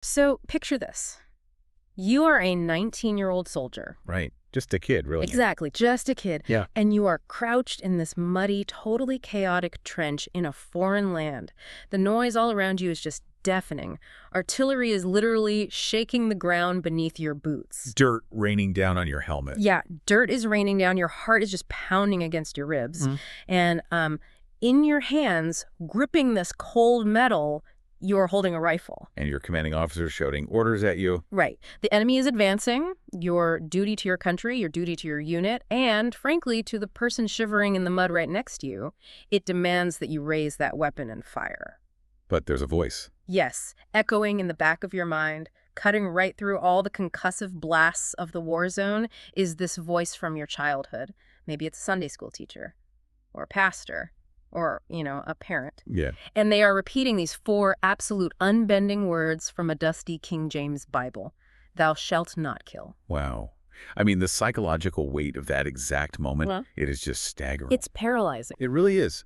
So picture this. You are a 19-year-old soldier. Right. Just a kid, really. Exactly, just a kid. Yeah. And you are crouched in this muddy, totally chaotic trench in a foreign land. The noise all around you is just deafening. Artillery is literally shaking the ground beneath your boots. Dirt raining down on your helmet. Yeah, dirt is raining down. Your heart is just pounding against your ribs. Mhm. And in your hands, gripping this cold metal, you're holding a rifle. And your commanding officer shouting orders at you. Right. The enemy is advancing. Your duty to your country, your duty to your unit, and, frankly, to the person shivering in the mud right next to you, it demands that you raise that weapon and fire. But there's a voice. Yes, echoing in the back of your mind, cutting right through all the concussive blasts of the war zone, is this voice from your childhood. Maybe it's a Sunday school teacher, or a pastor, or, a parent. Yeah. And they are repeating these 4 absolute unbending words from a dusty King James Bible. Thou shalt not kill. Wow. I mean, the psychological weight of that exact moment, Well, it is just staggering. it's paralyzing. It really is.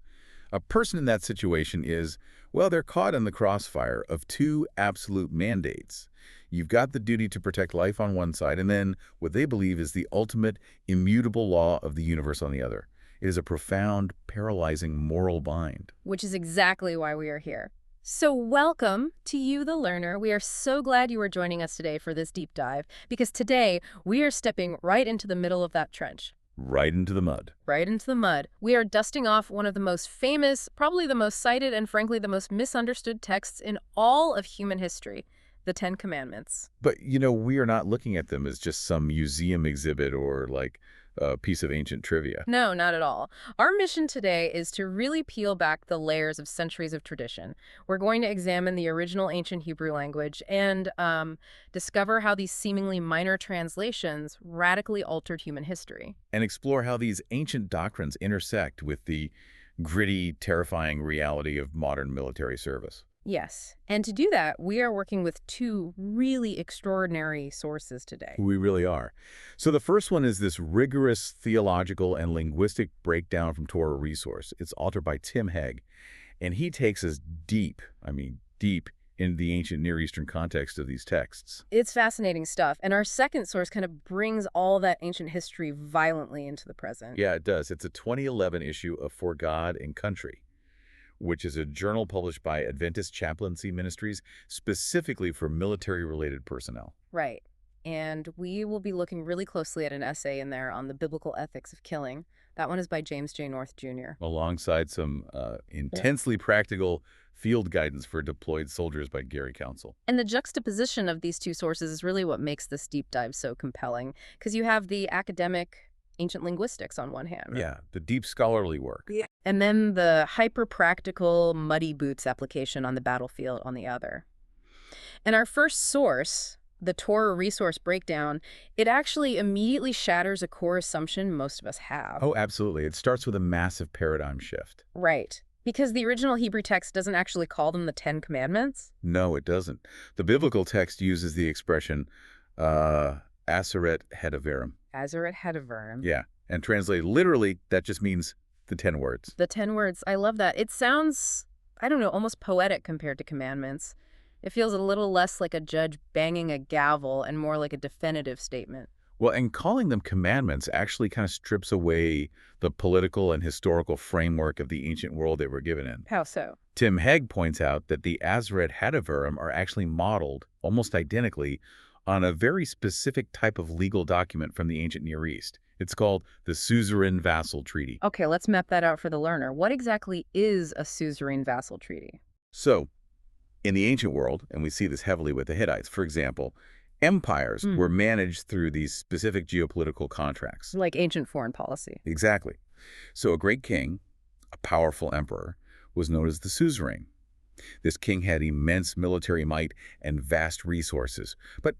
A person in that situation is, well, they're caught in the crossfire of 2 absolute mandates. You've got the duty to protect life on one side, and then what they believe is the ultimate immutable law of the universe on the other. It is a profound, paralyzing moral bind. Which is exactly why we are here. So welcome to you, the learner. We are so glad you are joining us today for this deep dive, because today we are stepping right into the middle of that trench. Right into the mud. Right into the mud. We are dusting off one of the most famous, probably the most cited, and frankly the most misunderstood texts in all of human history, the 10 Commandments. But, we are not looking at them as just some museum exhibit or like a piece of ancient trivia. No, not at all. Our mission today is to really peel back the layers of centuries of tradition. We're going to examine the original ancient Hebrew language and discover how these seemingly minor translations radically altered human history. And explore how these ancient doctrines intersect with the gritty, terrifying reality of modern military service. Yes. And to do that, we are working with 2 really extraordinary sources today. We really are. So the first one is this rigorous theological and linguistic breakdown from Torah Resource. It's authored by Tim Hegg, and he takes us deep, deep into the ancient Near Eastern context of these texts. It's fascinating stuff. And our second source kind of brings all that ancient history violently into the present. Yeah, it does. It's a 2011 issue of For God and Country, which is a journal published by Adventist Chaplaincy Ministries specifically for military-related personnel. Right. And we will be looking really closely at an essay in there on the biblical ethics of killing. That one is by James J. North, Jr. Alongside some intensely practical field guidance for deployed soldiers by Gary Council. And the juxtaposition of these 2 sources is really what makes this deep dive so compelling, because you have the academic ancient linguistics on one hand. Yeah, the deep scholarly work. Yeah. And then the hyper-practical muddy boots application on the battlefield on the other. And our first source, the Torah Resource Breakdown, it actually immediately shatters a core assumption most of us have. Oh, absolutely. It starts with a massive paradigm shift. Right. Because the original Hebrew text doesn't actually call them the 10 Commandments. No, it doesn't. The biblical text uses the expression Aseret Hedevarim. Aseret Hedevarim. Yeah, and translated literally, that just means the 10 words. The 10 words. I love that. It sounds, I don't know, almost poetic compared to commandments. It feels a little less like a judge banging a gavel and more like a definitive statement. Well, and calling them commandments actually kind of strips away the political and historical framework of the ancient world they were given in. How so? Tim Hegg points out that the Aseret Hedevarim are actually modeled, almost identically, on a very specific type of legal document from the ancient Near East. It's called the Suzerain Vassal Treaty. Okay, let's map that out for the learner. What exactly is a suzerain vassal treaty? So, in the ancient world, and we see this heavily with the Hittites, for example, empires were managed through these specific geopolitical contracts. Like ancient foreign policy. Exactly. So a great king, a powerful emperor, was known as the suzerain. This king had immense military might and vast resources. But,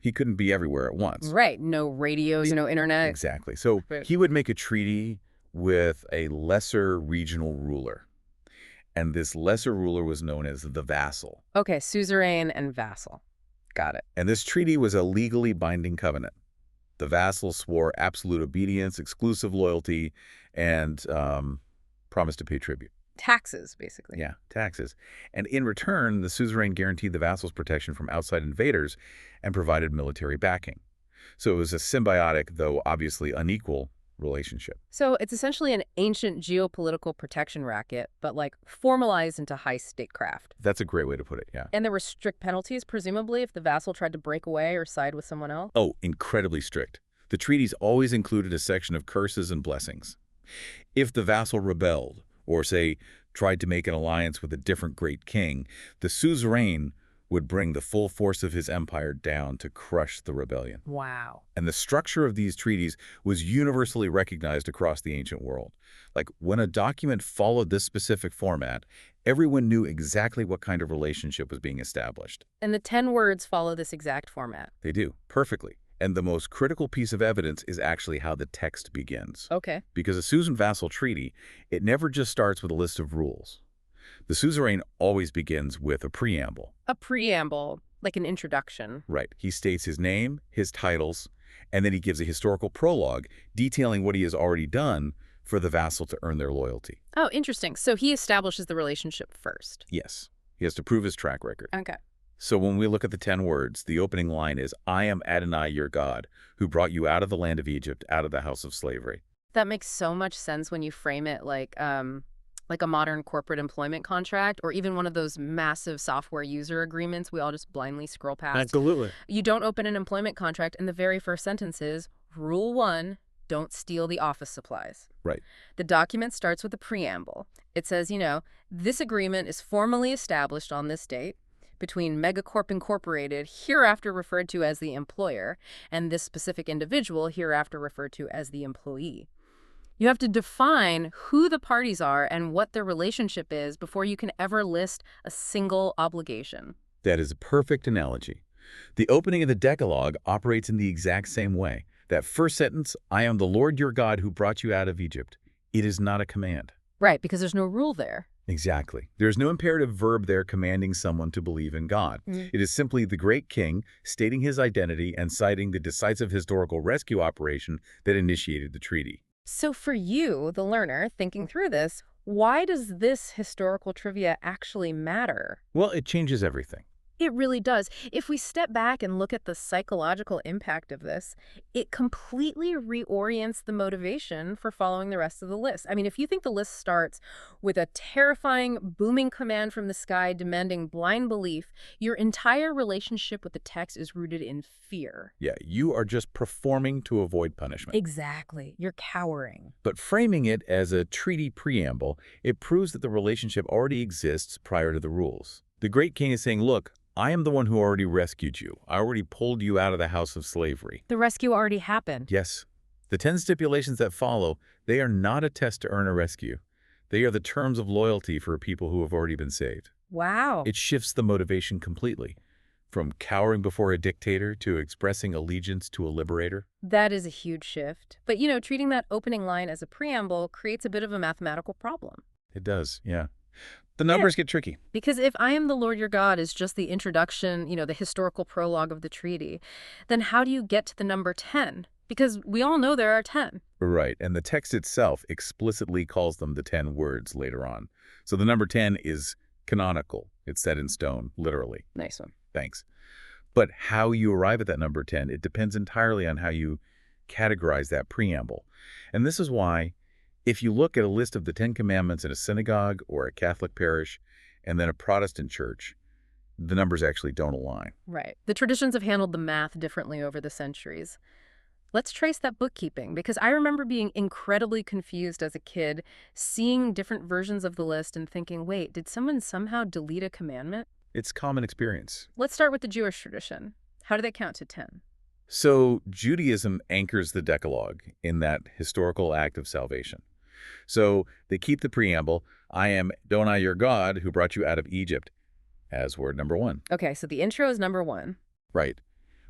he couldn't be everywhere at once. Right. No radios, no internet. Exactly. So he would make a treaty with a lesser regional ruler. And this lesser ruler was known as the vassal. Okay, suzerain and vassal. Got it. And this treaty was a legally binding covenant. The vassal swore absolute obedience, exclusive loyalty, and promised to pay tribute. Taxes, basically. Yeah, taxes. And in return, the suzerain guaranteed the vassals protection from outside invaders and provided military backing. So it was a symbiotic, though obviously unequal, relationship. So it's essentially an ancient geopolitical protection racket, but like formalized into high statecraft. That's a great way to put it, yeah. And there were strict penalties, presumably, if the vassal tried to break away or side with someone else. Oh, incredibly strict. The treaties always included a section of curses and blessings. If the vassal rebelled, or say, tried to make an alliance with a different great king, the suzerain would bring the full force of his empire down to crush the rebellion. Wow. And the structure of these treaties was universally recognized across the ancient world. Like, when a document followed this specific format, everyone knew exactly what kind of relationship was being established. And the 10 words follow this exact format. They do, perfectly. And the most critical piece of evidence is actually how the text begins. Okay. Because a suzerain-vassal treaty, it never just starts with a list of rules. The suzerain always begins with a preamble. A preamble, like an introduction. Right. He states his name, his titles, and then he gives a historical prologue detailing what he has already done for the vassal to earn their loyalty. Oh, interesting. So he establishes the relationship first. Yes. He has to prove his track record. Okay. So when we look at the 10 words, the opening line is, I am Adonai your God, who brought you out of the land of Egypt, out of the house of slavery. That makes so much sense when you frame it like a modern corporate employment contract, or even one of those massive software user agreements we all just blindly scroll past. Absolutely. You don't open an employment contract and the very first sentence is, Rule 1, don't steal the office supplies. Right. The document starts with a preamble. It says, this agreement is formally established on this date between Megacorp Incorporated, hereafter referred to as the employer, and this specific individual, hereafter referred to as the employee. You have to define who the parties are and what their relationship is before you can ever list a single obligation. That is a perfect analogy. The opening of the Decalogue operates in the exact same way. That first sentence, I am the Lord your God who brought you out of Egypt, it is not a command. Right, because there's no rule there. Exactly. There's no imperative verb there commanding someone to believe in God. It is simply the great king stating his identity and citing the decisive historical rescue operation that initiated the treaty. So for you, the learner, thinking through this, why does this historical trivia actually matter? Well, it changes everything. It really does. If we step back and look at the psychological impact of this, it completely reorients the motivation for following the rest of the list. I mean, if you think the list starts with a terrifying, booming command from the sky demanding blind belief, your entire relationship with the text is rooted in fear. Yeah, you are just performing to avoid punishment. Exactly. You're cowering. But framing it as a treaty preamble, it proves that the relationship already exists prior to the rules. The great king is saying, look, I am the one who already rescued you. I already pulled you out of the house of slavery. The rescue already happened. Yes. The 10 stipulations that follow, they are not a test to earn a rescue. They are the terms of loyalty for people who have already been saved. Wow. It shifts the motivation completely, from cowering before a dictator to expressing allegiance to a liberator. That is a huge shift. But, treating that opening line as a preamble creates a bit of a mathematical problem. It does, yeah. The numbers get tricky. Because if I am the Lord your God is just the introduction, the historical prologue of the treaty, then how do you get to the number 10? Because we all know there are 10. Right, and the text itself explicitly calls them the 10 words later on. So the number 10 is canonical. It's set in stone, literally. Nice one. Thanks. But how you arrive at that number 10, it depends entirely on how you categorize that preamble. And this is why, if you look at a list of the 10 Commandments in a synagogue or a Catholic parish and then a Protestant church, the numbers actually don't align. Right. The traditions have handled the math differently over the centuries. Let's trace that bookkeeping, because I remember being incredibly confused as a kid, seeing different versions of the list and thinking, wait, did someone somehow delete a commandment? It's common experience. Let's start with the Jewish tradition. How do they count to 10? So Judaism anchors the Decalogue in that historical act of salvation. So they keep the preamble, I am Adonai your God who brought you out of Egypt, as word number 1. Okay, so the intro is number 1. Right.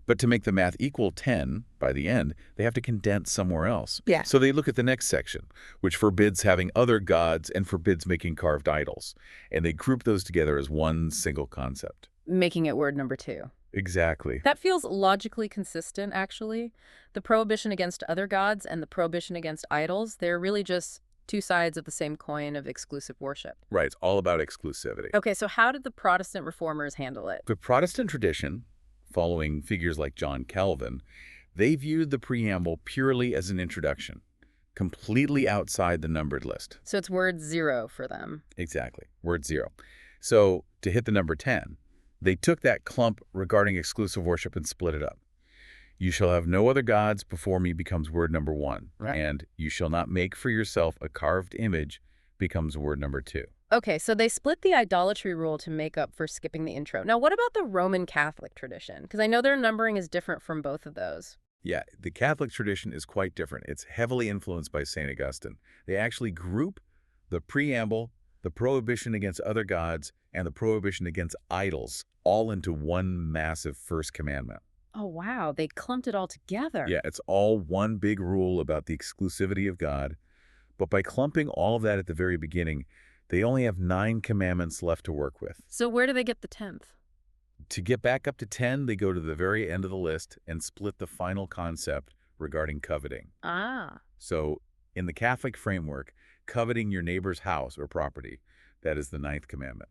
But to make the math equal 10 by the end, they have to condense somewhere else. Yeah. So they look at the next section, which forbids having other gods and forbids making carved idols. And they group those together as one single concept. Making it word number 2. Exactly. That feels logically consistent, actually. The prohibition against other gods and the prohibition against idols, they're really just two sides of the same coin of exclusive worship. Right, it's all about exclusivity. Okay, so how did the Protestant reformers handle it? The Protestant tradition, following figures like John Calvin, they viewed the preamble purely as an introduction, completely outside the numbered list. So it's word 0 for them. Exactly, word 0. So to hit the number 10, they took that clump regarding exclusive worship and split it up. You shall have no other gods before me becomes word number 1. Right. And you shall not make for yourself a carved image becomes word number 2. Okay, so they split the idolatry rule to make up for skipping the intro. Now, what about the Roman Catholic tradition? Because I know their numbering is different from both of those. Yeah, the Catholic tradition is quite different. It's heavily influenced by St. Augustine. They actually group the preamble, the prohibition against other gods, and the prohibition against idols all into one massive first commandment. Oh, wow, they clumped it all together. Yeah, it's all one big rule about the exclusivity of God. But by clumping all of that at the very beginning, they only have 9 commandments left to work with. So where do they get the 10th? To get back up to 10, they go to the very end of the list and split the final concept regarding coveting. Ah. So in the Catholic framework, coveting your neighbor's house or property, that is the 9th commandment.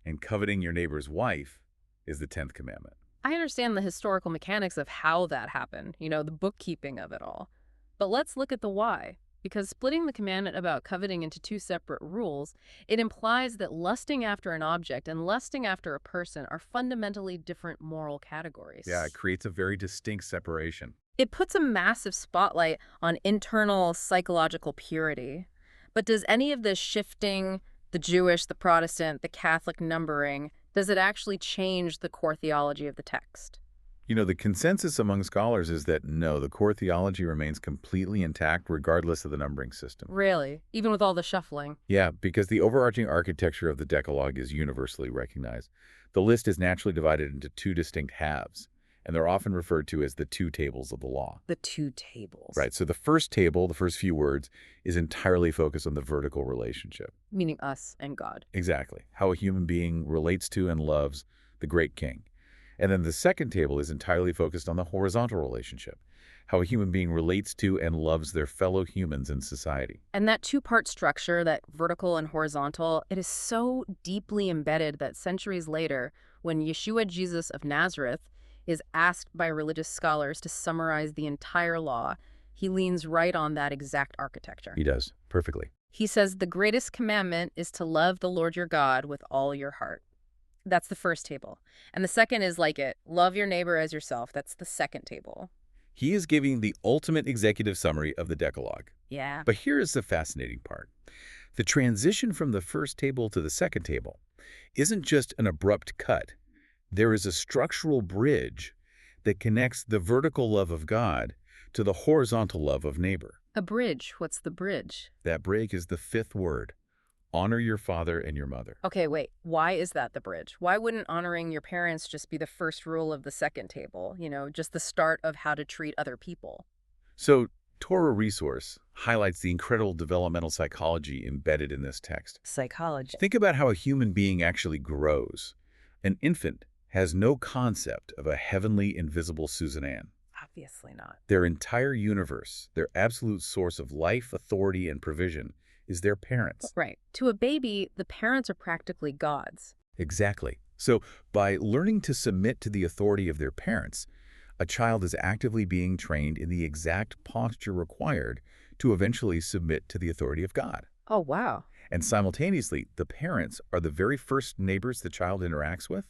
And coveting your neighbor's wife is the 10th commandment. I understand the historical mechanics of how that happened, the bookkeeping of it all. But let's look at the why. Because splitting the commandment about coveting into 2 separate rules, it implies that lusting after an object and lusting after a person are fundamentally different moral categories. Yeah, it creates a very distinct separation. It puts a massive spotlight on internal psychological purity. But does any of this shifting, the Jewish, the Protestant, the Catholic numbering, does it actually change the core theology of the text? The consensus among scholars is that no, the core theology remains completely intact regardless of the numbering system. Really? Even with all the shuffling? Yeah, because the overarching architecture of the Decalogue is universally recognized. The list is naturally divided into 2 distinct halves, and they're often referred to as the 2 tables of the law. The 2 tables. Right, so the first table, the first few words, is entirely focused on the vertical relationship. Meaning us and God. Exactly, how a human being relates to and loves the great king. And then the second table is entirely focused on the horizontal relationship, how a human being relates to and loves their fellow humans in society. And that 2-part structure, that vertical and horizontal, it is so deeply embedded that centuries later, when Yeshua Jesus of Nazareth is asked by religious scholars to summarize the entire law, he leans right on that exact architecture. He does, perfectly. He says the greatest commandment is to love the Lord your God with all your heart. That's the first table. And the second is like it. Love your neighbor as yourself. That's the second table. He is giving the ultimate executive summary of the Decalogue. Yeah. But here is the fascinating part. The transition from the first table to the second table isn't just an abrupt cut. There is a structural bridge that connects the vertical love of God to the horizontal love of neighbor. A bridge. What's the bridge? That bridge is the 5th word. Honor your father and your mother. Okay, wait. Why is that the bridge? Why wouldn't honoring your parents just be the first rule of the second table? Just the start of how to treat other people. So, Torah Resource highlights the incredible developmental psychology embedded in this text. Psychology. Think about how a human being actually grows. An infant has no concept of a heavenly, invisible Suzanne. Obviously not. Their entire universe, their absolute source of life, authority, and provision is their parents. Right. To a baby, the parents are practically gods. Exactly. So by learning to submit to the authority of their parents, a child is actively being trained in the exact posture required to eventually submit to the authority of God. Oh, wow. And simultaneously, the parents are the very first neighbors the child interacts with.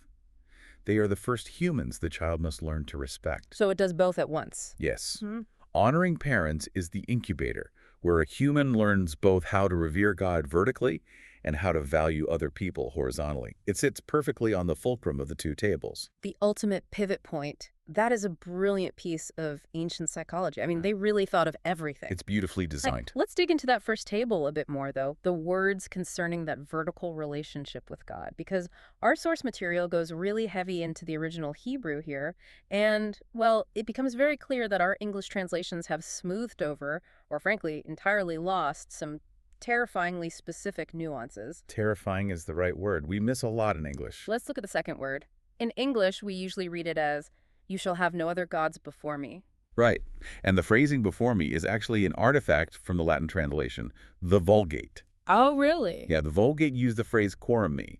They are the first humans the child must learn to respect. So it does both at once. Yes. Mm-hmm. Honoring parents is the incubator, where a human learns both how to revere God vertically and how to value other people horizontally. It sits perfectly on the fulcrum of the 2 tables. The ultimate pivot point. That is a brilliant piece of ancient psychology. I mean, they really thought of everything. It's beautifully designed. Let's dig into that first table a bit more, though. The words concerning that vertical relationship with God. Because our source material goes really heavy into the original Hebrew here. And, well, it becomes very clear that our English translations have smoothed over, or frankly, entirely lost, some terrifyingly specific nuances. Terrifying is the right word. We miss a lot in English. Let's look at the second word. In English, we usually read it as, "You shall have no other gods before me." Right. And the phrasing before me is actually an artifact from the Latin translation, the Vulgate. Oh, really? Yeah, the Vulgate used the phrase quorum me,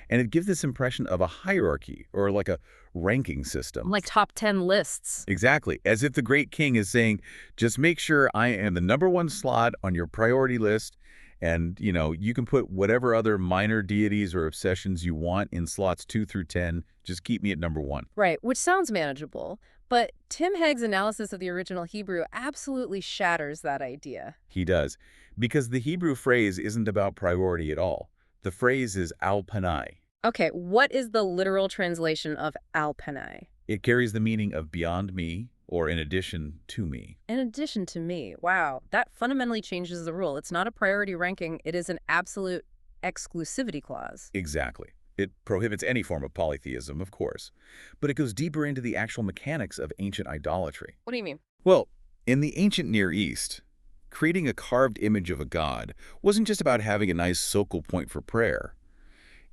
and it gives this impression of a hierarchy or like a ranking system. Like top 10 lists. Exactly, as if the great king is saying, just make sure I am the #1 slot on your priority list, and, you can put whatever other minor deities or obsessions you want in slots 2 through 10, just keep me at #1. Right, which sounds manageable. But Tim Hegg's analysis of the original Hebrew absolutely shatters that idea. He does, because the Hebrew phrase isn't about priority at all. The phrase is al panai. Okay, what is the literal translation of Alpanai? It carries the meaning of beyond me or in addition to me. In addition to me, wow, that fundamentally changes the rule. It's not a priority ranking, it is an absolute exclusivity clause. Exactly. It prohibits any form of polytheism, of course, but it goes deeper into the actual mechanics of ancient idolatry. What do you mean? Well, in the ancient Near East, creating a carved image of a god wasn't just about having a nice focal point for prayer.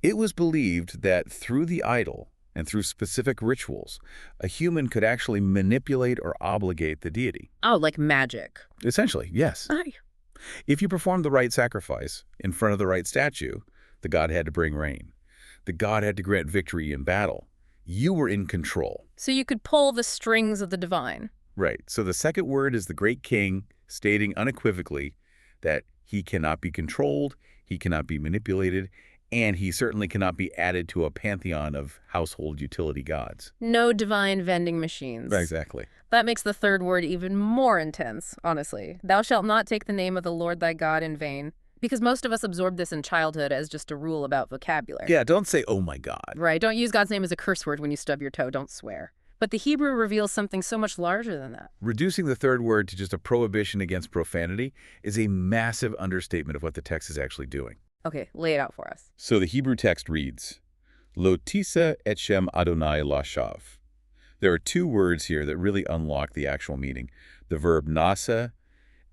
It was believed that through the idol and through specific rituals, a human could actually manipulate or obligate the deity. Oh, like magic. Essentially, yes. Aye. If you performed the right sacrifice in front of the right statue, the god had to bring rain. The god had to grant victory in battle. You were in control. So you could pull the strings of the divine. Right. So the second word is the great king, stating unequivocally that he cannot be controlled, he cannot be manipulated, and he certainly cannot be added to a pantheon of household utility gods. No divine vending machines. Exactly. That makes the third word even more intense, honestly. Thou shalt not take the name of the Lord thy God in vain. Because most of us absorb this in childhood as just a rule about vocabulary. Yeah, don't say, oh my God. Right, don't use God's name as a curse word when you stub your toe, don't swear. But the Hebrew reveals something so much larger than that. Reducing the third word to just a prohibition against profanity is a massive understatement of what the text is actually doing. Okay, lay it out for us. So the Hebrew text reads, Lo tisa et shem Adonai lashav. There are two words here that really unlock the actual meaning, the verb nasa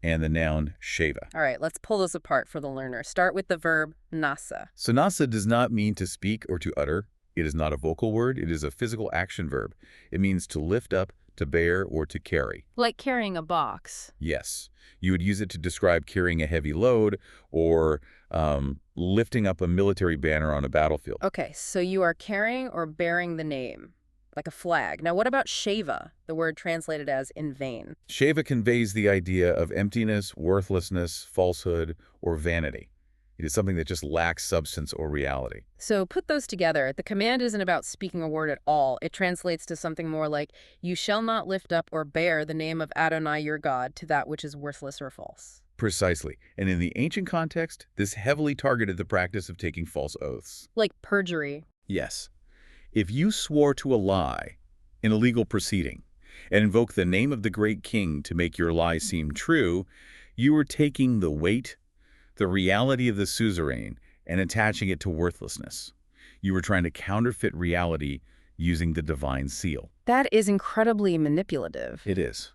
and the noun sheva. All right, let's pull those apart for the learner. Start with the verb nasa. So nasa does not mean to speak or to utter. It is not a vocal word. It is a physical action verb. It means to lift up, to bear, or to carry. Like carrying a box. Yes. You would use it to describe carrying a heavy load or lifting up a military banner on a battlefield. Okay, so you are carrying or bearing the name, like a flag. Now, what about sheva, the word translated as in vain? Sheva conveys the idea of emptiness, worthlessness, falsehood, or vanity. It is something that just lacks substance or reality. So put those together. The command isn't about speaking a word at all. It translates to something more like, you shall not lift up or bear the name of Adonai your God to that which is worthless or false. Precisely. And in the ancient context, this heavily targeted the practice of taking false oaths. Like perjury. Yes. If you swore to a lie in a legal proceeding and invoked the name of the great king to make your lie seem true, you were taking the weight, the reality of the suzerain, and attaching it to worthlessness. You were trying to counterfeit reality using the divine seal. That is incredibly manipulative. It is.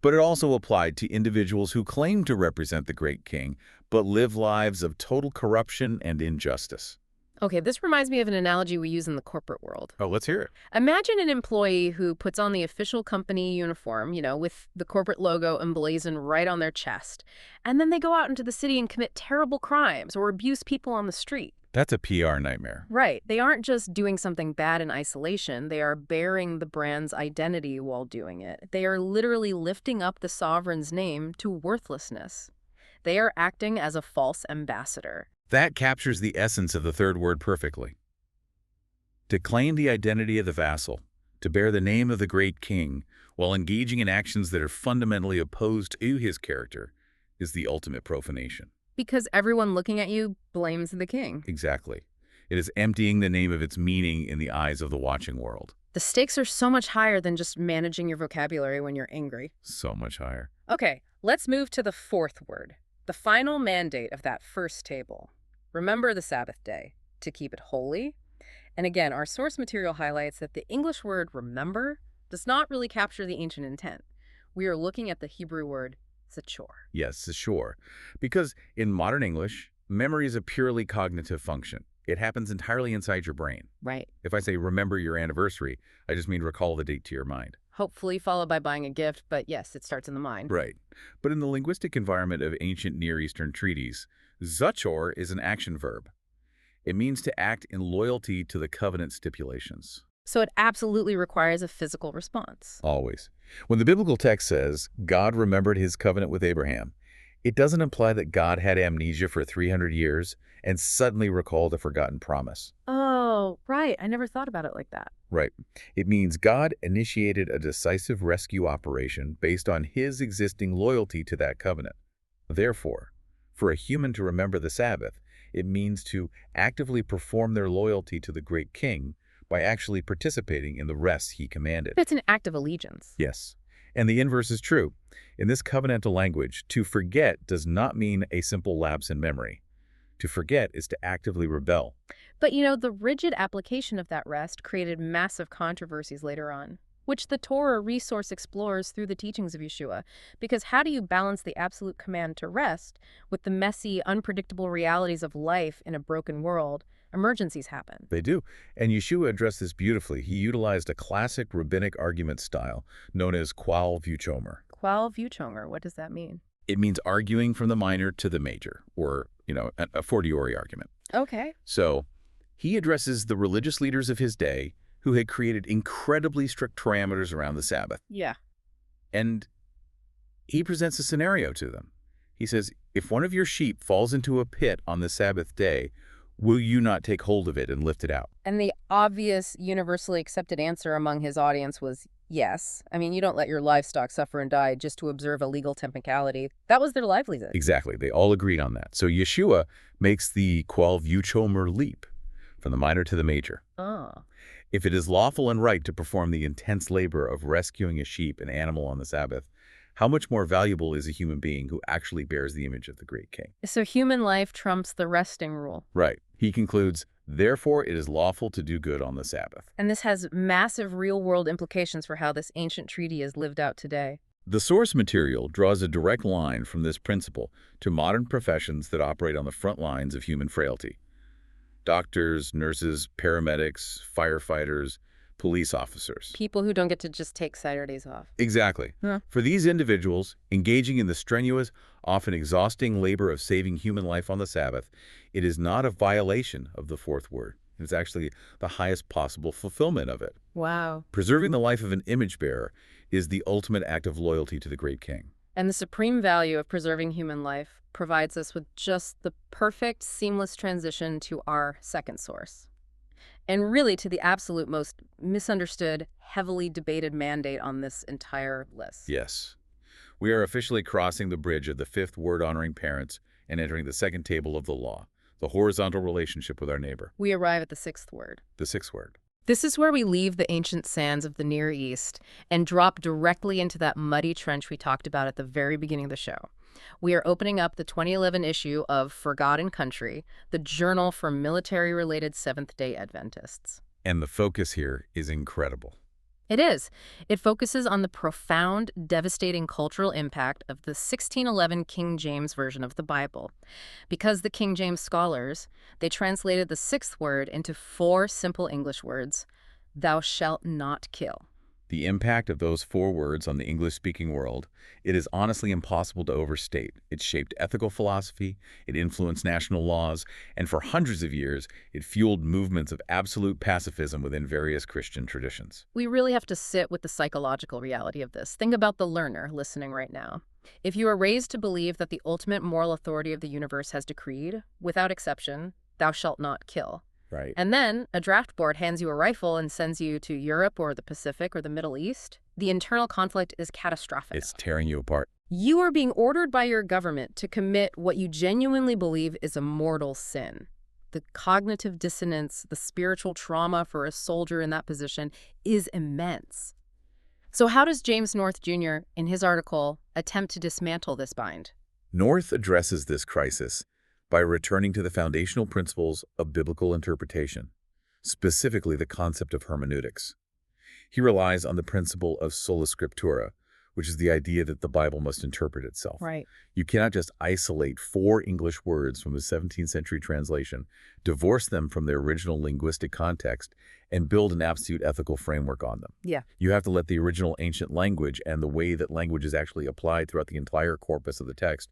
But it also applied to individuals who claim to represent the great king, but live lives of total corruption and injustice. Okay, this reminds me of an analogy we use in the corporate world. Oh, let's hear it. Imagine an employee who puts on the official company uniform, with the corporate logo emblazoned right on their chest. And then they go out into the city and commit terrible crimes or abuse people on the street. That's a PR nightmare. Right. They aren't just doing something bad in isolation. They are bearing the brand's identity while doing it. They are literally lifting up the sovereign's name to worthlessness. They are acting as a false ambassador. That captures the essence of the third word perfectly. To claim the identity of the vassal, to bear the name of the great king, while engaging in actions that are fundamentally opposed to his character, is the ultimate profanation. Because everyone looking at you blames the king. Exactly. It is emptying the name of its meaning in the eyes of the watching world. The stakes are so much higher than just managing your vocabulary when you're angry. So much higher. Okay, let's move to the fourth word, the final mandate of that first table. Remember the Sabbath day, to keep it holy. And again, our source material highlights that the English word remember does not really capture the ancient intent. We are looking at the Hebrew word zachor. Yes, sure. Because in modern English, memory is a purely cognitive function. It happens entirely inside your brain. Right. If I say remember your anniversary, I just mean recall the date to your mind. hopefully followed by buying a gift, but yes, it starts in the mind. Right. But in the linguistic environment of ancient Near Eastern treaties, Zuchor is an action verb. It means to act in loyalty to the covenant stipulations. So it absolutely requires a physical response. Always. When the biblical text says, God remembered his covenant with Abraham, it doesn't imply that God had amnesia for 300 years and suddenly recalled a forgotten promise. Oh, right. I never thought about it like that. Right. It means God initiated a decisive rescue operation based on his existing loyalty to that covenant. Therefore, for a human to remember the Sabbath, it means to actively perform their loyalty to the great king by actually participating in the rest he commanded. It's an act of allegiance. Yes. And the inverse is true. In this covenantal language, to forget does not mean a simple lapse in memory. To forget is to actively rebel. But the rigid application of that rest created massive controversies later on, which the Torah resource explores through the teachings of Yeshua. Because how do you balance the absolute command to rest with the messy, unpredictable realities of life in a broken world? Emergencies happen. They do. And Yeshua addressed this beautifully. He utilized a classic rabbinic argument style known as qual vuchomer. Qual vuchomer, what does that mean? It means arguing from the minor to the major, or, a fortiori argument. Okay. So he addresses the religious leaders of his day who had created incredibly strict parameters around the Sabbath. Yeah. And he presents a scenario to them. He says, if one of your sheep falls into a pit on the Sabbath day, will you not take hold of it and lift it out? And the obvious, universally accepted answer among his audience was yes. I mean, you don't let your livestock suffer and die just to observe a legal technicality. That was their livelihood. Exactly. They all agreed on that. So Yeshua makes the qual vuchomer leap from the minor to the major. Oh. If it is lawful and right to perform the intense labor of rescuing a sheep, an animal on the Sabbath, how much more valuable is a human being who actually bears the image of the great king? So human life trumps the resting rule. Right. He concludes, therefore it is lawful to do good on the Sabbath. And this has massive real-world implications for how this ancient treaty is lived out today. The source material draws a direct line from this principle to modern professions that operate on the front lines of human frailty. Doctors, nurses, paramedics, firefighters, police officers. People who don't get to just take Saturdays off. Exactly. Yeah. For these individuals, engaging in the strenuous, often exhausting labor of saving human life on the Sabbath, it is not a violation of the fourth word. It's actually the highest possible fulfillment of it. Wow. Preserving the life of an image bearer is the ultimate act of loyalty to the great king. And the supreme value of preserving human life provides us with just the perfect, seamless transition to our second source. And really to the absolute most misunderstood, heavily debated mandate on this entire list. Yes. We are officially crossing the bridge of the fifth word-honoring parents and entering the second table of the law, the horizontal relationship with our neighbor. We arrive at the sixth word. The sixth word. This is where we leave the ancient sands of the Near East and drop directly into that muddy trench we talked about at the very beginning of the show. We are opening up the 2011 issue of Forgotten Country, the journal for military-related Seventh-day Adventists. And the focus here is incredible. It is. It focuses on the profound, devastating cultural impact of the 1611 King James Version of the Bible. Because the King James scholars, they translated the sixth word into 4 simple English words, thou shalt not kill. The impact of those 4 words on the English-speaking world, it is honestly impossible to overstate. It shaped ethical philosophy, it influenced national laws, and for hundreds of years, it fueled movements of absolute pacifism within various Christian traditions. We really have to sit with the psychological reality of this. Think about the learner listening right now. If you are raised to believe that the ultimate moral authority of the universe has decreed, without exception, thou shalt not kill. Right. And then a draft board hands you a rifle and sends you to Europe or the Pacific or the Middle East. The internal conflict is catastrophic. It's tearing you apart. You are being ordered by your government to commit what you genuinely believe is a mortal sin. The cognitive dissonance, the spiritual trauma for a soldier in that position is immense. So how does James North Jr., in his article, attempt to dismantle this bind? North addresses this crisis by returning to the foundational principles of biblical interpretation, specifically the concept of hermeneutics. He relies on the principle of sola scriptura, which is the idea that the Bible must interpret itself. Right. You cannot just isolate 4 English words from the 17th century translation, divorce them from their original linguistic context, and build an absolute ethical framework on them. Yeah. You have to let the original ancient language and the way that language is actually applied throughout the entire corpus of the text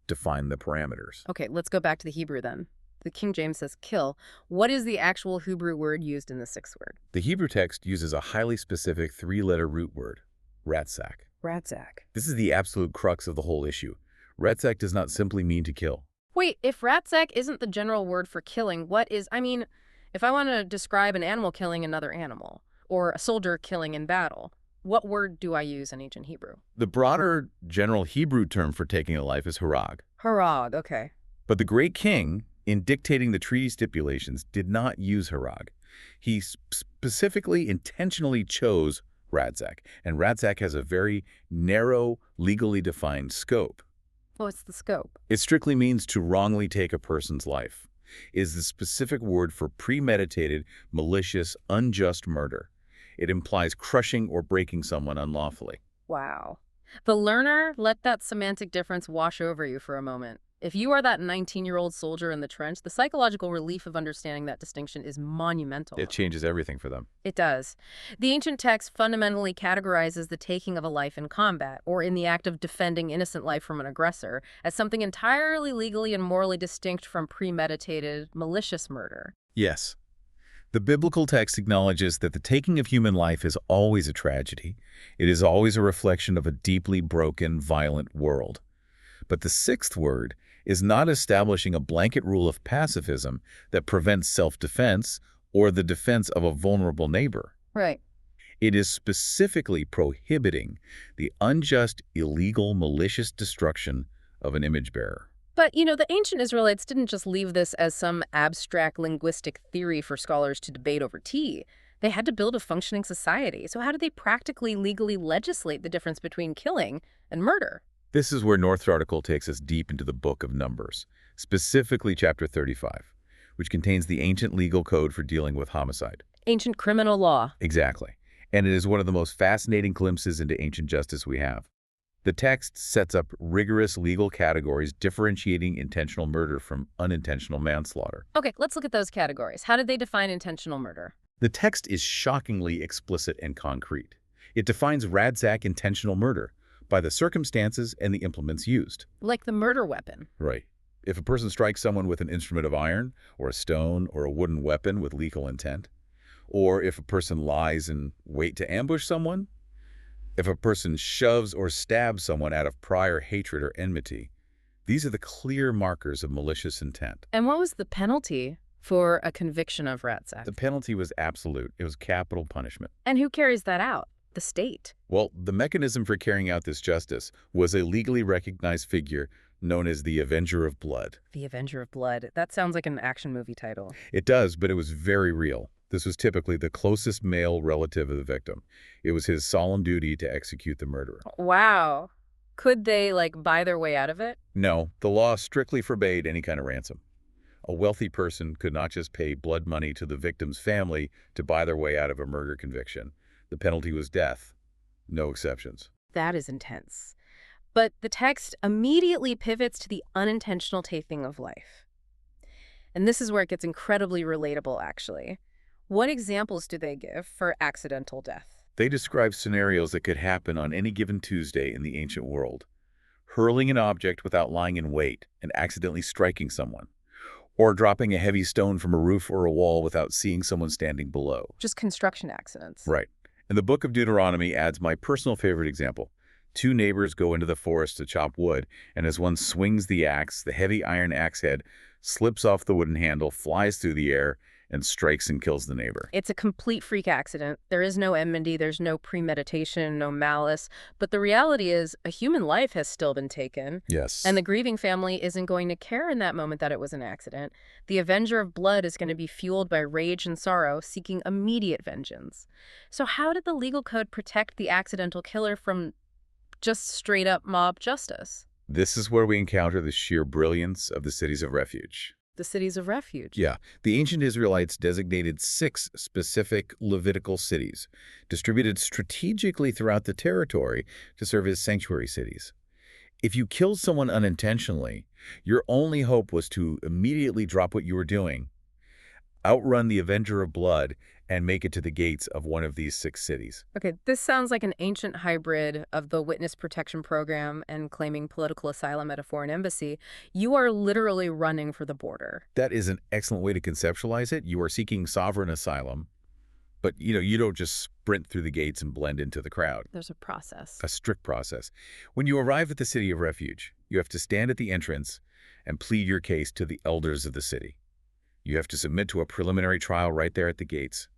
define the parameters. Okay, let's go back to the Hebrew then. The King James says kill. What is the actual Hebrew word used in the sixth word? The Hebrew text uses a highly specific 3-letter root word, ratzak. Ratzak. This is the absolute crux of the whole issue. Ratzak does not simply mean to kill. Wait, if ratzak isn't the general word for killing, what is... I mean, if I want to describe an animal killing another animal, or a soldier killing in battle, what word do I use in ancient Hebrew? The broader general Hebrew term for taking a life is harag. Harag, okay. But the great king, in dictating the treaty stipulations, did not use harag. He specifically, intentionally chose ratzak, and ratzak has a very narrow, legally defined scope. What's the scope? It strictly means to wrongly take a person's life. It is the specific word for premeditated, malicious, unjust murder. It implies crushing or breaking someone unlawfully. Wow. The learner, let that semantic difference wash over you for a moment. If you are that 19-year-old soldier in the trench, the psychological relief of understanding that distinction is monumental. It changes everything for them. It does. The ancient text fundamentally categorizes the taking of a life in combat, or in the act of defending innocent life from an aggressor, as something entirely legally and morally distinct from premeditated, malicious murder. Yes. The biblical text acknowledges that the taking of human life is always a tragedy. It is always a reflection of a deeply broken, violent world. But the sixth word is not establishing a blanket rule of pacifism that prevents self-defense or the defense of a vulnerable neighbor. Right. It is specifically prohibiting the unjust, illegal, malicious destruction of an image bearer. But, you know, the ancient Israelites didn't just leave this as some abstract linguistic theory for scholars to debate over tea. They had to build a functioning society. So how did they practically, legally legislate the difference between killing and murder? This is where North's article takes us deep into the book of Numbers, specifically chapter 35, which contains the ancient legal code for dealing with homicide. Ancient criminal law. Exactly. And it is one of the most fascinating glimpses into ancient justice we have. The text sets up rigorous legal categories differentiating intentional murder from unintentional manslaughter. Okay, let's look at those categories. How did they define intentional murder? The text is shockingly explicit and concrete. It defines ratzak intentional murder by the circumstances and the implements used. Like the murder weapon. Right. If a person strikes someone with an instrument of iron, or a stone, or a wooden weapon with lethal intent, or if a person lies in wait to ambush someone, if a person shoves or stabs someone out of prior hatred or enmity, these are the clear markers of malicious intent. And what was the penalty for a conviction of ratzak? The penalty was absolute. It was capital punishment. And who carries that out? The state. Well, the mechanism for carrying out this justice was a legally recognized figure known as the Avenger of Blood. The Avenger of Blood. That sounds like an action movie title. It does, but it was very real. This was typically the closest male relative of the victim. It was his solemn duty to execute the murderer. Wow. Could they, buy their way out of it? No, the law strictly forbade any kind of ransom. A wealthy person could not just pay blood money to the victim's family to buy their way out of a murder conviction. The penalty was death. No exceptions. That is intense. But the text immediately pivots to the unintentional taking of life. And this is where it gets incredibly relatable, actually. What examples do they give for accidental death? They describe scenarios that could happen on any given Tuesday in the ancient world. Hurling an object without lying in wait and accidentally striking someone. Or dropping a heavy stone from a roof or a wall without seeing someone standing below. Just construction accidents. Right. And the book of Deuteronomy adds my personal favorite example. 2 neighbors go into the forest to chop wood, and as one swings the axe, the heavy iron axe head slips off the wooden handle, flies through the air, and strikes and kills the neighbor. It's a complete freak accident. There is no enmity, there's no premeditation, no malice. But the reality is a human life has still been taken. Yes. And the grieving family isn't going to care in that moment that it was an accident. The Avenger of Blood is going to be fueled by rage and sorrow, seeking immediate vengeance. So how did the legal code protect the accidental killer from just straight-up mob justice? This is where we encounter the sheer brilliance of the cities of refuge. The cities of refuge. Yeah, the ancient Israelites designated 6 specific Levitical cities, distributed strategically throughout the territory to serve as sanctuary cities. If you killed someone unintentionally, your only hope was to immediately drop what you were doing, outrun the Avenger of Blood, and make it to the gates of one of these 6 cities. Okay, this sounds like an ancient hybrid of the witness protection program and claiming political asylum at a foreign embassy. You are literally running for the border. That is an excellent way to conceptualize it. You are seeking sovereign asylum, but you don't just sprint through the gates and blend into the crowd. There's a process. A strict process. When you arrive at the city of refuge, you have to stand at the entrance and plead your case to the elders of the city. You have to submit to a preliminary trial right there at the gates.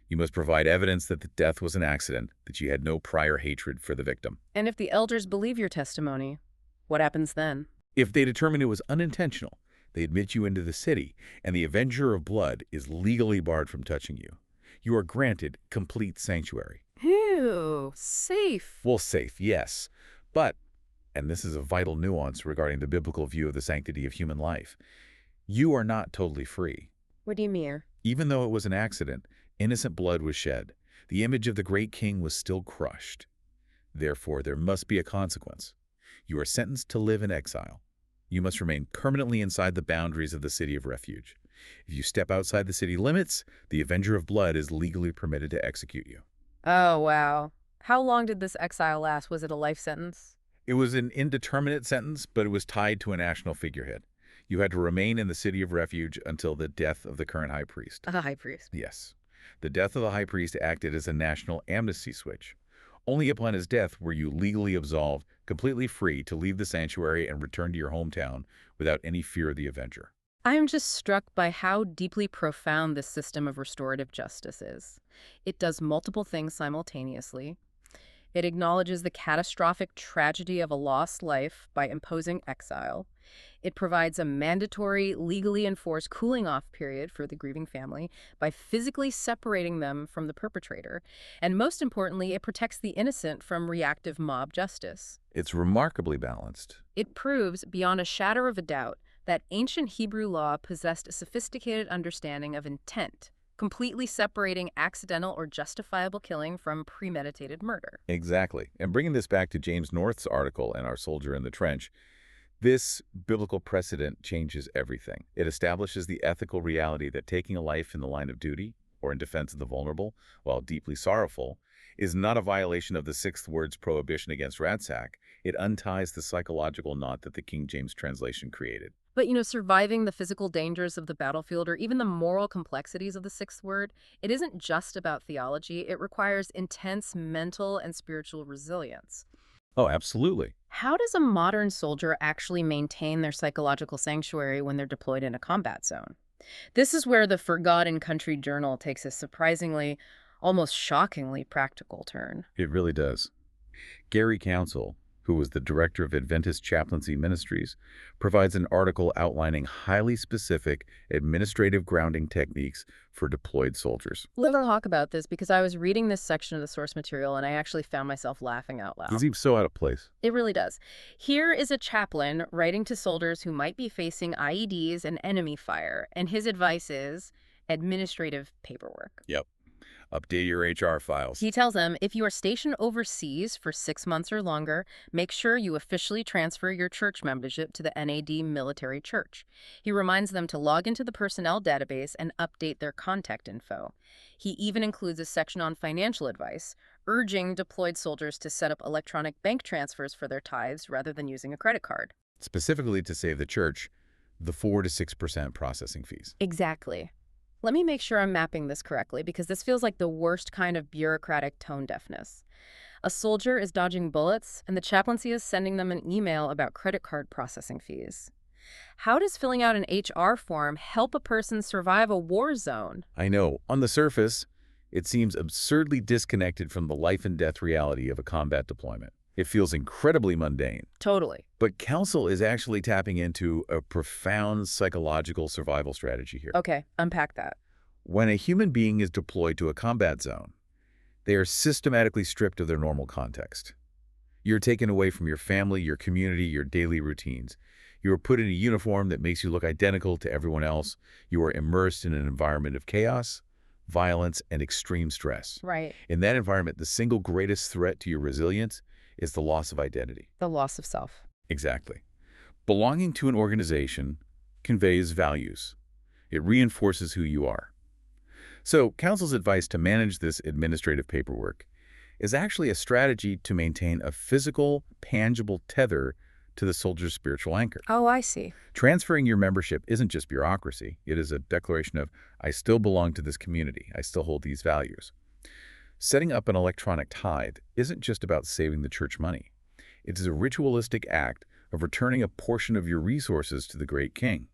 You must provide evidence that the death was an accident, that you had no prior hatred for the victim. And if the elders believe your testimony, what happens then? If they determine it was unintentional, they admit you into the city, and the Avenger of Blood is legally barred from touching you. You are granted complete sanctuary. Ew, safe. Well, safe, yes. But, and this is a vital nuance regarding the biblical view of the sanctity of human life, you are not totally free. What do you mean? Even though it was an accident, innocent blood was shed. The image of the great king was still crushed. Therefore, there must be a consequence. You are sentenced to live in exile. You must remain permanently inside the boundaries of the city of refuge. If you step outside the city limits, the Avenger of Blood is legally permitted to execute you. Oh, wow. How long did this exile last? Was it a life sentence? It was an indeterminate sentence, but it was tied to a national figurehead. You had to remain in the city of refuge until the death of the current high priest. The high priest. Yes. The death of the high priest acted as a national amnesty switch. Only upon his death were you legally absolved, completely free to leave the sanctuary and return to your hometown without any fear of the Avenger. I am just struck by how deeply profound this system of restorative justice is. It does multiple things simultaneously. It acknowledges the catastrophic tragedy of a lost life by imposing exile. It provides a mandatory, legally enforced cooling-off period for the grieving family by physically separating them from the perpetrator. And most importantly, it protects the innocent from reactive mob justice. It's remarkably balanced. It proves, beyond a shadow of a doubt, that ancient Hebrew law possessed a sophisticated understanding of intent, completely separating accidental or justifiable killing from premeditated murder. Exactly. And bringing this back to James North's article in Our Soldier in the Trench, this biblical precedent changes everything. It establishes the ethical reality that taking a life in the line of duty or in defense of the vulnerable, while deeply sorrowful, is not a violation of the sixth word's prohibition against ransack. It unties the psychological knot that the King James translation created. But, surviving the physical dangers of the battlefield or even the moral complexities of the sixth word, it isn't just about theology. It requires intense mental and spiritual resilience. Oh, absolutely. How does a modern soldier actually maintain their psychological sanctuary when they're deployed in a combat zone? This is where the Forgotten Country Journal takes a surprisingly, almost shockingly practical turn. It really does. Gary Council, who was the director of Adventist Chaplaincy Ministries, provides an article outlining highly specific administrative grounding techniques for deployed soldiers. Let's talk about this because I was reading this section of the source material and I actually found myself laughing out loud. It seems so out of place. It really does. Here is a chaplain writing to soldiers who might be facing IEDs and enemy fire, and his advice is administrative paperwork. Yep. Update your HR files. He tells them, if you are stationed overseas for 6 months or longer, make sure you officially transfer your church membership to the NAD Military Church. He reminds them to log into the personnel database and update their contact info. He even includes a section on financial advice, urging deployed soldiers to set up electronic bank transfers for their tithes rather than using a credit card. Specifically to save the church the 4 to 6% processing fees. Exactly. Let me make sure I'm mapping this correctly, because this feels like the worst kind of bureaucratic tone deafness. A soldier is dodging bullets, and the chaplaincy is sending them an email about credit card processing fees. How does filling out an HR form help a person survive a war zone? I know, on the surface, it seems absurdly disconnected from the life and death reality of a combat deployment. It feels incredibly mundane. Totally. But Council is actually tapping into a profound psychological survival strategy here. Okay, unpack that. When a human being is deployed to a combat zone, they are systematically stripped of their normal context. You're taken away from your family, your community, your daily routines. You are put in a uniform that makes you look identical to everyone else. You are immersed in an environment of chaos, violence, and extreme stress. Right. In that environment, the single greatest threat to your resilience is the loss of identity. The loss of self. Exactly. Belonging to an organization conveys values. It reinforces who you are. So, Council's advice to manage this administrative paperwork is actually a strategy to maintain a physical, tangible tether to the soldier's spiritual anchor. Oh, I see. Transferring your membership isn't just bureaucracy. It is a declaration of, I still belong to this community. I still hold these values. Setting up an electronic tithe isn't just about saving the church money. It is a ritualistic act of returning a portion of your resources to the great king,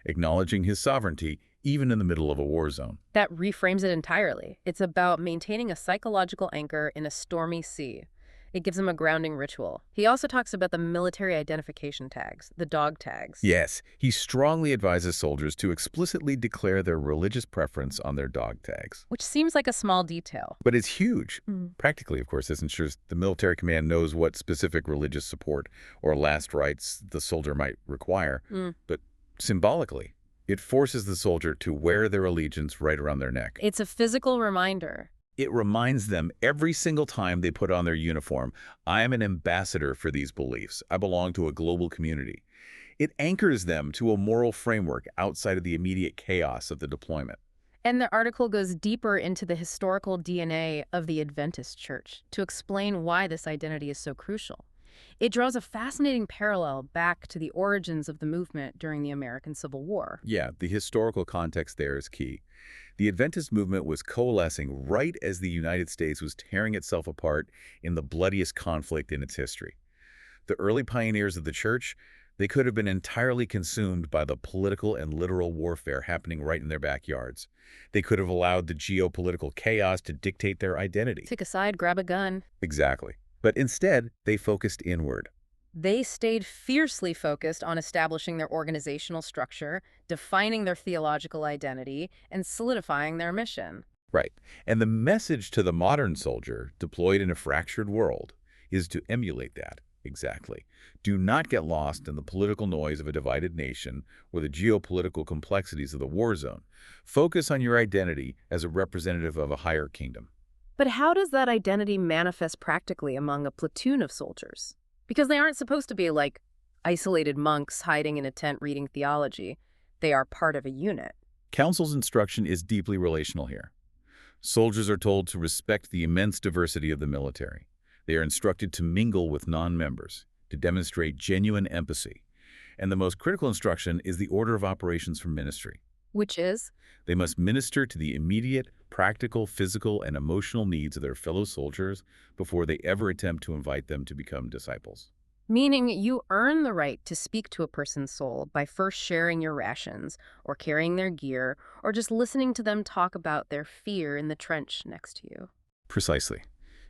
acknowledging his sovereignty even in the middle of a war zone. That reframes it entirely. It's about maintaining a psychological anchor in a stormy sea. It gives him a grounding ritual. He also talks about the military identification tags, the dog tags. Yes, he strongly advises soldiers to explicitly declare their religious preference on their dog tags. Which seems like a small detail. But it's huge. Mm. Practically, of course, this ensures the military command knows what specific religious support or last rites the soldier might require. But symbolically, it forces the soldier to wear their allegiance right around their neck. It's a physical reminder. It reminds them every single time they put on their uniform, I am an ambassador for these beliefs. I belong to a global community. It anchors them to a moral framework outside of the immediate chaos of the deployment. And the article goes deeper into the historical DNA of the Adventist Church to explain why this identity is so crucial. It draws a fascinating parallel back to the origins of the movement during the American Civil War. Yeah, the historical context there is key. The Adventist movement was coalescing right as the United States was tearing itself apart in the bloodiest conflict in its history. The early pioneers of the church, they could have been entirely consumed by the political and literal warfare happening right in their backyards. They could have allowed the geopolitical chaos to dictate their identity. Pick a side, grab a gun. Exactly. But instead, they focused inward. They stayed fiercely focused on establishing their organizational structure, defining their theological identity, and solidifying their mission. Right. And the message to the modern soldier, deployed in a fractured world, is to emulate that. Exactly. Do not get lost in the political noise of a divided nation or the geopolitical complexities of the war zone. Focus on your identity as a representative of a higher kingdom. But how does that identity manifest practically among a platoon of soldiers? Because they aren't supposed to be like isolated monks hiding in a tent reading theology. They are part of a unit. Council's instruction is deeply relational here. Soldiers are told to respect the immense diversity of the military. They are instructed to mingle with non-members, to demonstrate genuine empathy. And the most critical instruction is the order of operations for ministry. Which is? They must minister to the immediate, practical, physical, and emotional needs of their fellow soldiers before they ever attempt to invite them to become disciples. Meaning you earn the right to speak to a person's soul by first sharing your rations, or carrying their gear, or just listening to them talk about their fear in the trench next to you. Precisely.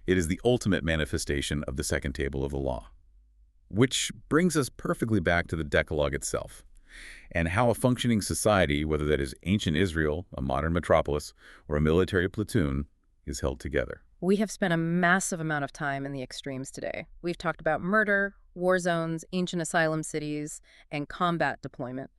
It is the ultimate manifestation of the second table of the law. Which brings us perfectly back to the Decalogue itself, and how a functioning society, whether that is ancient Israel, a modern metropolis, or a military platoon, is held together. We have spent a massive amount of time in the extremes today. We've talked about murder, war zones, ancient asylum cities, and combat deployment.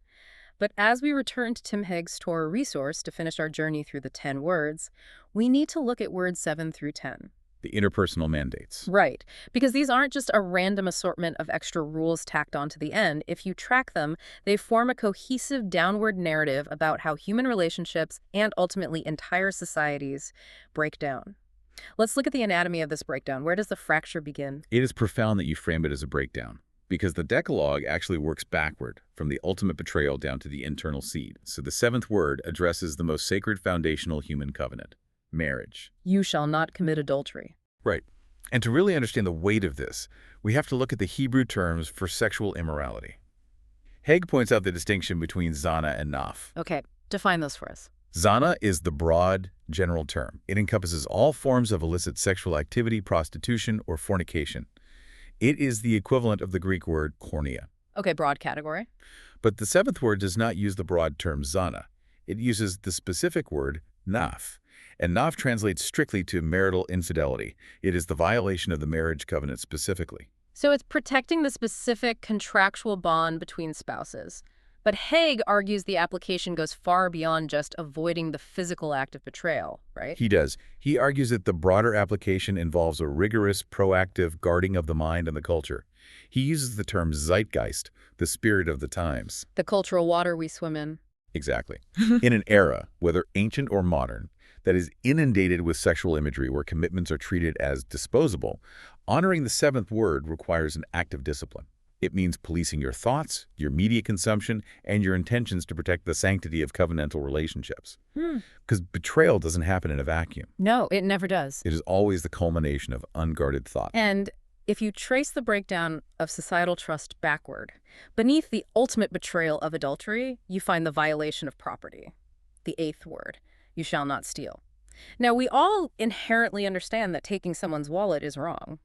But as we return to Tim Hegg's Torah resource to finish our journey through the 10 words, we need to look at words 7 through 10. The interpersonal mandates. Right, because these aren't just a random assortment of extra rules tacked onto the end. If you track them, they form a cohesive downward narrative about how human relationships and ultimately entire societies break down. Let's look at the anatomy of this breakdown. Where does the fracture begin? It is profound that you frame it as a breakdown, because the Decalogue actually works backward from the ultimate betrayal down to the internal seed. So the 7th word addresses the most sacred foundational human covenant, marriage. You shall not commit adultery. Right. And to really understand the weight of this, we have to look at the Hebrew terms for sexual immorality. Hegg points out the distinction between zana and naf. Okay, define those for us. Zana is the broad, general term. It encompasses all forms of illicit sexual activity, prostitution, or fornication. It is the equivalent of the Greek word porneia. Okay, broad category. But the 7th word does not use the broad term zana. It uses the specific word naf. And naf translates strictly to marital infidelity. It is the violation of the marriage covenant specifically. So it's protecting the specific contractual bond between spouses. But Haig argues the application goes far beyond just avoiding the physical act of betrayal, right? He does. He argues that the broader application involves a rigorous, proactive guarding of the mind and the culture. He uses the term zeitgeist, the spirit of the times. The cultural water we swim in. Exactly. In an era, whether ancient or modern, that is inundated with sexual imagery where commitments are treated as disposable, honoring the seventh word requires an active discipline. It means policing your thoughts, your media consumption, and your intentions to protect the sanctity of covenantal relationships. Because betrayal doesn't happen in a vacuum. No, it never does. It is always the culmination of unguarded thought. And if you trace the breakdown of societal trust backward, beneath the ultimate betrayal of adultery, you find the violation of property. The eighth word, you shall not steal. Now, we all inherently understand that taking someone's wallet is wrong.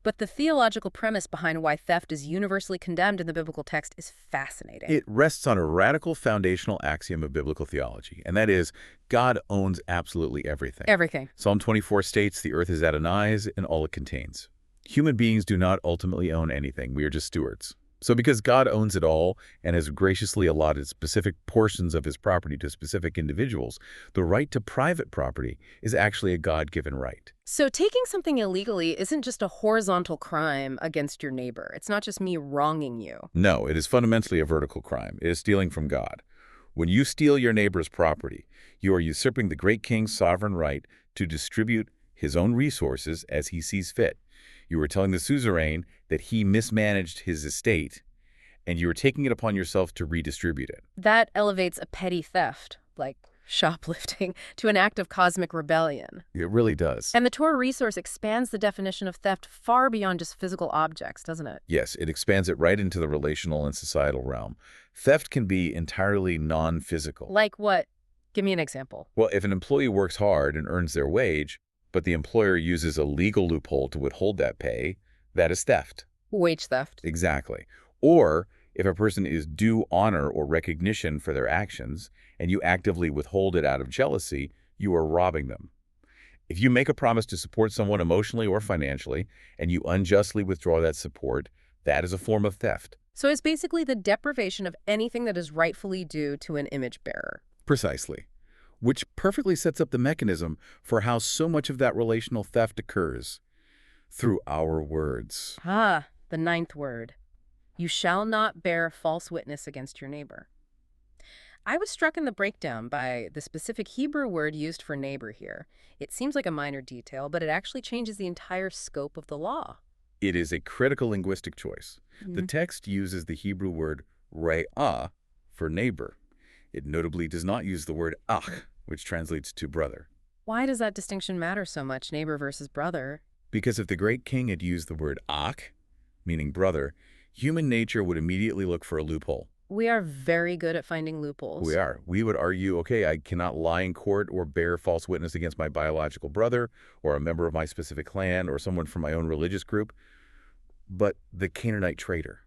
But the theological premise behind why theft is universally condemned in the biblical text is fascinating. It rests on a radical foundational axiom of biblical theology, and that is God owns absolutely everything. Everything. Psalm 24 states the earth is Adonai's and all it contains. Human beings do not ultimately own anything. We are just stewards. So because God owns it all and has graciously allotted specific portions of his property to specific individuals, the right to private property is actually a God-given right. So taking something illegally isn't just a horizontal crime against your neighbor. It's not just me wronging you. No, it is fundamentally a vertical crime. It is stealing from God. When you steal your neighbor's property, you are usurping the great king's sovereign right to distribute his own resources as he sees fit. You are telling the suzerain that he mismanaged his estate, and you are taking it upon yourself to redistribute it. That elevates a petty theft, like shoplifting, to an act of cosmic rebellion. It really does. And the Torah resource expands the definition of theft far beyond just physical objects, doesn't it? Yes, it expands it right into the relational and societal realm. Theft can be entirely non-physical. Like what? Give me an example. Well, if an employee works hard and earns their wage, but the employer uses a legal loophole to withhold that pay, that is theft. Wage theft. Exactly. Or if a person is due honor or recognition for their actions, and you actively withhold it out of jealousy, you are robbing them. If you make a promise to support someone emotionally or financially, and you unjustly withdraw that support, that is a form of theft. So it's basically the deprivation of anything that is rightfully due to an image bearer. Precisely. Which perfectly sets up the mechanism for how so much of that relational theft occurs. Through our words. Ah, the ninth word. You shall not bear false witness against your neighbor. I was struck in the breakdown by the specific Hebrew word used for neighbor here. It seems like a minor detail, but it actually changes the entire scope of the law. It is a critical linguistic choice. The text uses the Hebrew word re'ah for neighbor. It notably does not use the word ach, which translates to brother. Why does that distinction matter so much, neighbor versus brother? Because if the great king had used the word ach, meaning brother, human nature would immediately look for a loophole. We are very good at finding loopholes. We are. We would argue, okay, I cannot lie in court or bear false witness against my biological brother or a member of my specific clan or someone from my own religious group. But the Canaanite traitor,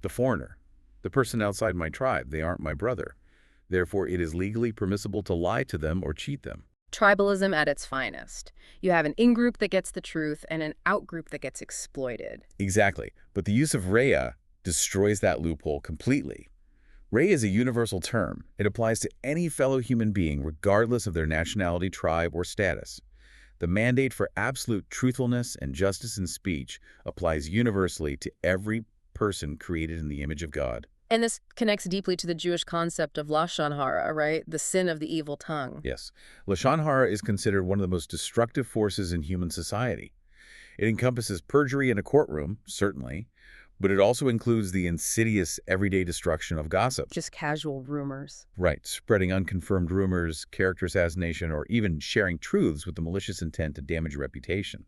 the foreigner, the person outside my tribe, they aren't my brother. Therefore, it is legally permissible to lie to them or cheat them. Tribalism at its finest. You have an in-group that gets the truth and an out-group that gets exploited. Exactly. But the use of re'ah destroys that loophole completely. Re'ah is a universal term. It applies to any fellow human being, regardless of their nationality, tribe, or status. The mandate for absolute truthfulness and justice in speech applies universally to every person created in the image of God. And this connects deeply to the Jewish concept of Lashon Hara, right? The sin of the evil tongue. Yes. Lashon Hara is considered one of the most destructive forces in human society. It encompasses perjury in a courtroom, certainly, but it also includes the insidious everyday destruction of gossip. Just casual rumors. Right, spreading unconfirmed rumors, character assassination, or even sharing truths with the malicious intent to damage reputation.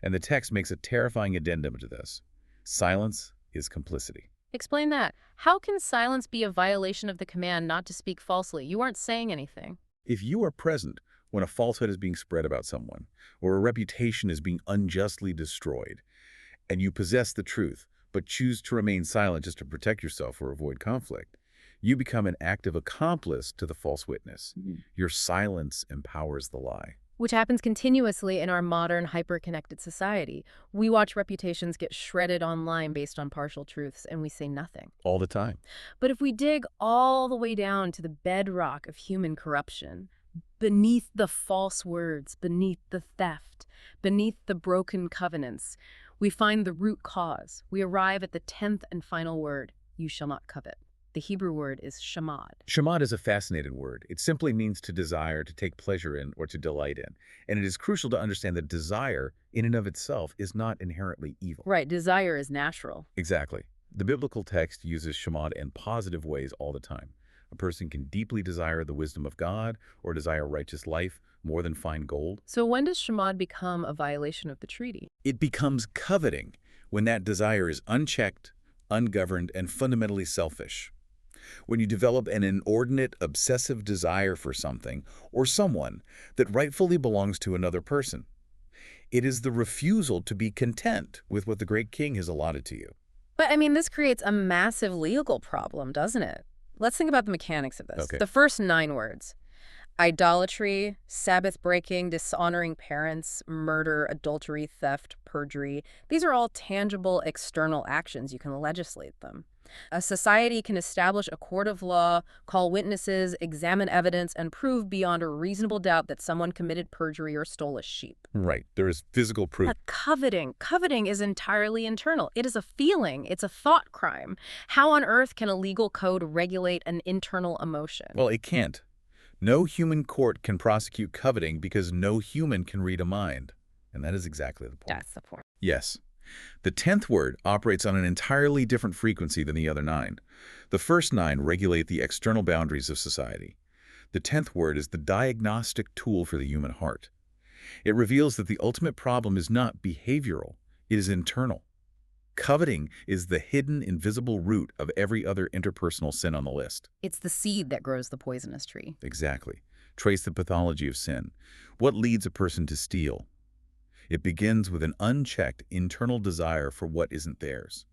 And the text makes a terrifying addendum to this. Silence is complicity. Explain that. How can silence be a violation of the command not to speak falsely? You aren't saying anything. If you are present when a falsehood is being spread about someone, or a reputation is being unjustly destroyed, and you possess the truth, but choose to remain silent just to protect yourself or avoid conflict, you become an active accomplice to the false witness. Your silence empowers the lie. which happens continuously in our modern hyper-connected society. We watch reputations get shredded online based on partial truths, and we say nothing. All the time. But if we dig all the way down to the bedrock of human corruption, beneath the false words, beneath the theft, beneath the broken covenants, we find the root cause. We arrive at the 10th and final word, you shall not covet. The Hebrew word is shamad. Shamad is a fascinating word. It simply means to desire, to take pleasure in, or to delight in. And it is crucial to understand that desire, in and of itself, is not inherently evil. Right, desire is natural. Exactly. The biblical text uses shamad in positive ways all the time. A person can deeply desire the wisdom of God or desire righteous life more than fine gold. So when does shamad become a violation of the treaty? It becomes coveting when that desire is unchecked, ungoverned, and fundamentally selfish. When you develop an inordinate, obsessive desire for something or someone that rightfully belongs to another person. It is the refusal to be content with what the great king has allotted to you. But, I mean, this creates a massive legal problem, doesn't it? Let's think about the mechanics of this. Okay. The first 9 words. Idolatry, Sabbath breaking, dishonoring parents, murder, adultery, theft, perjury. These are all tangible external actions. You can legislate them. A society can establish a court of law, call witnesses, examine evidence, and prove beyond a reasonable doubt that someone committed perjury or stole a sheep. Right. There is physical proof. But coveting is entirely internal. It is a feeling. It's a thought crime. How on earth can a legal code regulate an internal emotion? Well, it can't. No human court can prosecute coveting because no human can read a mind. And that is exactly the point. That's the point. Yes. The 10th word operates on an entirely different frequency than the other 9. The first 9 regulate the external boundaries of society. The 10th word is the diagnostic tool for the human heart. It reveals that the ultimate problem is not behavioral, it is internal. Coveting is the hidden, invisible root of every other interpersonal sin on the list. It's the seed that grows the poisonous tree. Exactly. Trace the pathology of sin. What leads a person to steal? It begins with an unchecked internal desire for what isn't theirs.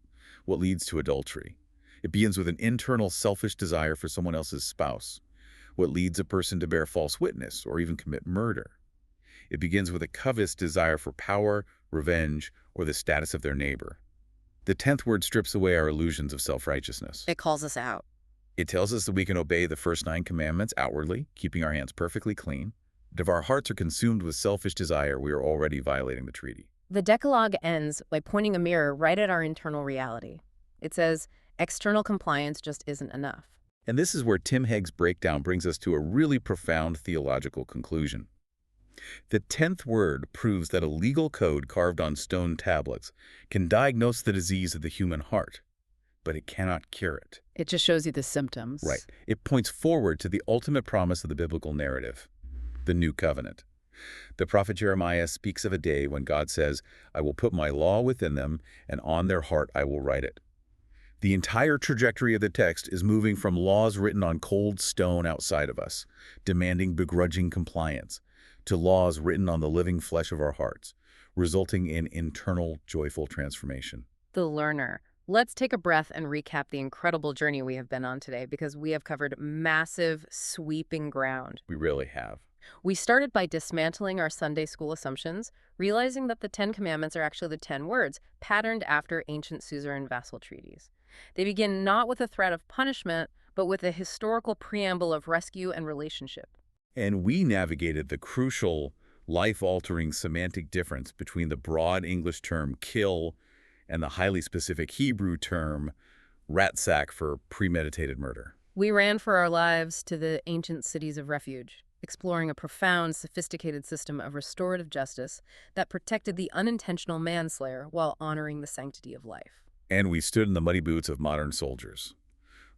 What leads to adultery? It begins with an internal selfish desire for someone else's spouse. What leads a person to bear false witness or even commit murder? It begins with a covetous desire for power, revenge, or the status of their neighbor. The 10th word strips away our illusions of self-righteousness. It calls us out. It tells us that we can obey the first 9 commandments outwardly, keeping our hands perfectly clean. But if our hearts are consumed with selfish desire, we are already violating the treaty. The Decalogue ends by pointing a mirror right at our internal reality. It says, external compliance just isn't enough. And this is where Tim Hegg's breakdown brings us to a really profound theological conclusion. The 10th word proves that a legal code carved on stone tablets can diagnose the disease of the human heart, but it cannot cure it. It just shows you the symptoms. Right. It points forward to the ultimate promise of the biblical narrative, the new covenant. The prophet Jeremiah speaks of a day when God says, I will put my law within them, and on their heart I will write it. The entire trajectory of the text is moving from laws written on cold stone outside of us, demanding begrudging compliance, to laws written on the living flesh of our hearts, resulting in internal, joyful transformation. The learner. Let's take a breath and recap the incredible journey we have been on today, because we have covered massive, sweeping ground. We really have. We started by dismantling our Sunday school assumptions, realizing that the 10 Commandments are actually the 10 words, patterned after ancient suzerain vassal treaties. They begin not with a threat of punishment, but with a historical preamble of rescue and relationship. And we navigated the crucial, life-altering semantic difference between the broad English term kill and the highly specific Hebrew term ratsack for premeditated murder. We ran for our lives to the ancient cities of refuge, exploring a profound, sophisticated system of restorative justice that protected the unintentional manslayer while honoring the sanctity of life. And we stood in the muddy boots of modern soldiers,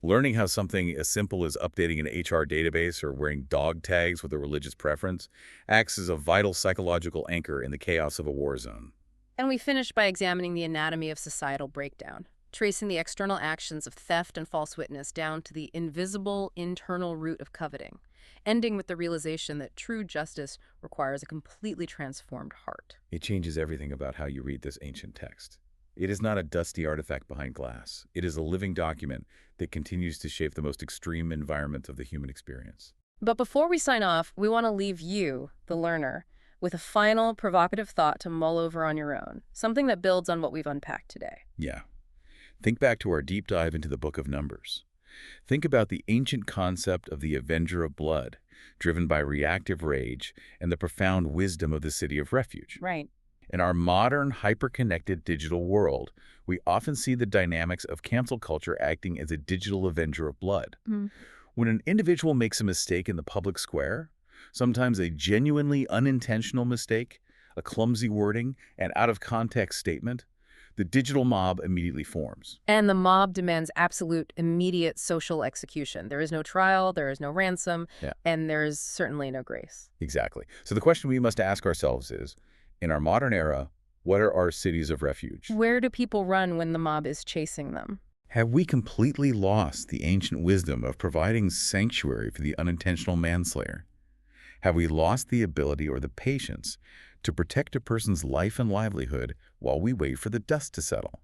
learning how something as simple as updating an HR database or wearing dog tags with a religious preference acts as a vital psychological anchor in the chaos of a war zone. And we finished by examining the anatomy of societal breakdown, tracing the external actions of theft and false witness down to the invisible internal root of coveting, ending with the realization that true justice requires a completely transformed heart. It changes everything about how you read this ancient text. It is not a dusty artifact behind glass. It is a living document that continues to shape the most extreme environment of the human experience. But before we sign off, we want to leave you, the learner, with a final, provocative thought to mull over on your own, something that builds on what we've unpacked today. Yeah. Think back to our deep dive into the Book of Numbers. Think about the ancient concept of the Avenger of Blood, driven by reactive rage and the profound wisdom of the City of Refuge. Right. In our modern, hyper-connected digital world, we often see the dynamics of cancel culture acting as a digital Avenger of Blood. Mm. When an individual makes a mistake in the public square, sometimes a genuinely unintentional mistake, a clumsy wording, an out-of-context statement, the digital mob immediately forms. And the mob demands absolute, immediate social execution. There is no trial, there is no ransom, Yeah. and there is certainly no grace. Exactly. So the question we must ask ourselves is, in our modern era, what are our cities of refuge? Where do people run when the mob is chasing them? Have we completely lost the ancient wisdom of providing sanctuary for the unintentional manslayer? Have we lost the ability or the patience to protect a person's life and livelihood while we wait for the dust to settle?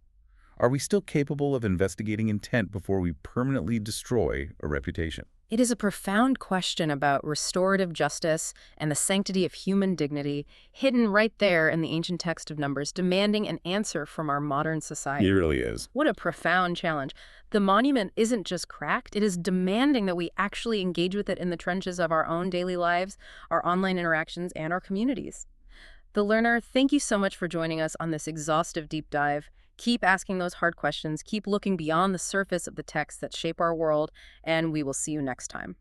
Are we still capable of investigating intent before we permanently destroy a reputation? It is a profound question about restorative justice and the sanctity of human dignity, hidden right there in the ancient text of Numbers, demanding an answer from our modern society. It really is. What a profound challenge. The monument isn't just cracked, it is demanding that we actually engage with it in the trenches of our own daily lives, our online interactions, and our communities. The Learner, thank you so much for joining us on this exhaustive deep dive. Keep asking those hard questions, keep looking beyond the surface of the texts that shape our world, and we will see you next time.